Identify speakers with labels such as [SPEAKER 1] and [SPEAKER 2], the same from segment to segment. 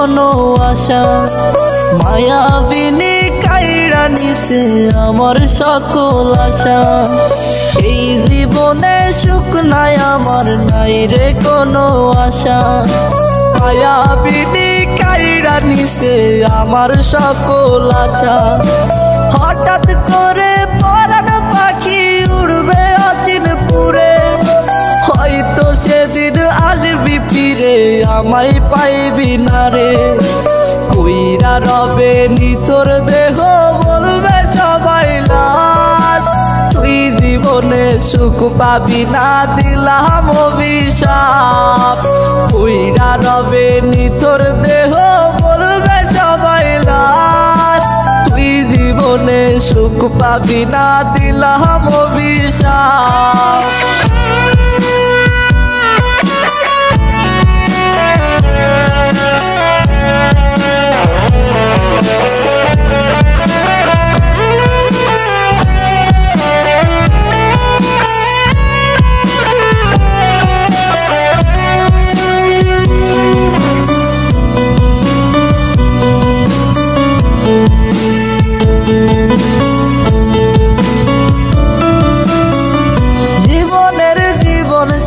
[SPEAKER 1] কোনো আশা। মায়াবিনী কাইড়া নিছে আমার সকল আশা। এই জীবনে সুখ নাই আমার, নাই রে কোনো আশা। মায়াবিনী কাইড়া নিছে আমার সকল আশা। হঠাৎ করে পরাণ পাখি উড়বে অচিন পুরে, হয়তো সেদিন আসবি ফিরে আমায় পাইবি না রে। কইরা রবে নিথর দেহ বলবে সবাই লাশ, তুই জীবনে সুখ পাবি না দিলাম অভিশাপ। কইরা রবে নিথর দেহ বলবে সবাই লাশ, তুই জীবনে সুখ পাবি না দিলাম অভিশাপ।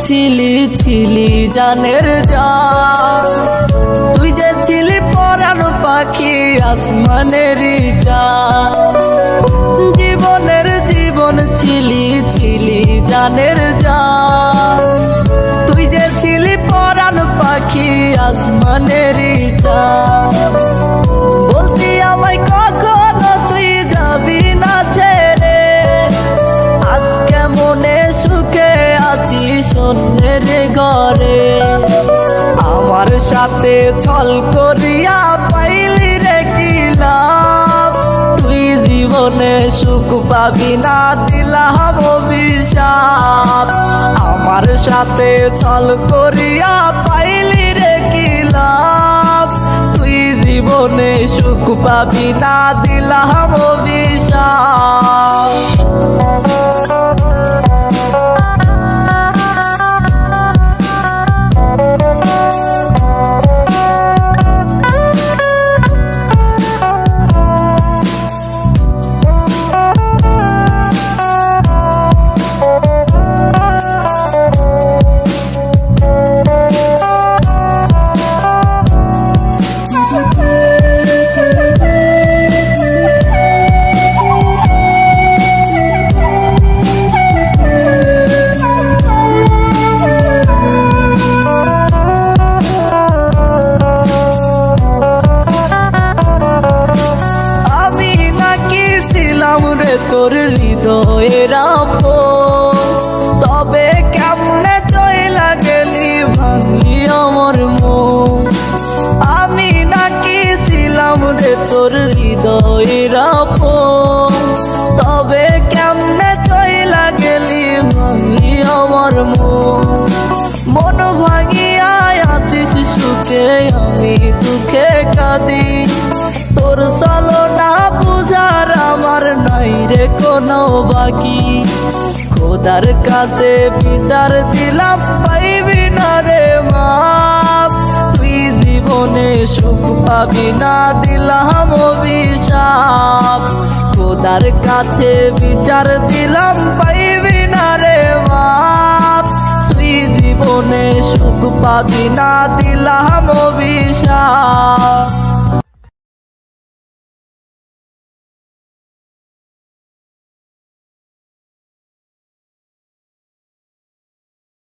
[SPEAKER 1] ছিলি ছিলি জানের জান, তুই যে ছিলি পরাণ পাখি আসমানেরই জান। জীবনের জীবন ছিলি ছিলি জানের জান, তুই যে ছিলি পরাণ পাখি আসমানেরই জান। বলতি আমায় কখনো তুই যাবি না ছেড়ে, আজকে মনে সুখে আছি শূন্যের ঘরে। আমার সাথে ছল করিয়া পাইলি রে কি লাভ, তুই জীবনে সুখ পাবি না দিলাম অভিশাপ। আমার সাথে ছল করিয়া পাইলি রে কি লাভ, তুই জীবনে সুখ পাবি না দিলাম অভিশাপ। তোর হৃদয়ের আপন, তবে কেমনে চইলা গেলি ভাঙলি আমার মন। আমি নাকি ছিলাম রে তোর হৃদয়ের আপন, তবে কেমনে চইলা গেলি ভাঙলি আমার মন। মন ভাঙিয়া আছিস সুখে আমি দুঃখে কাঁদি, তোর চলো না বুঝার আমার নাই রে কোনো বাকি। খোদার কাছে বিচার দিলাম পাইবি না রে মাপ, তুই জীবনে সুখ পাবি না দিলাম অভিশাপ। খোদার কাছে বিচার দিলাম পাইবি না রে মাপ, তুই জীবনে সুখ পাবি না দিলাম অভিশাপ।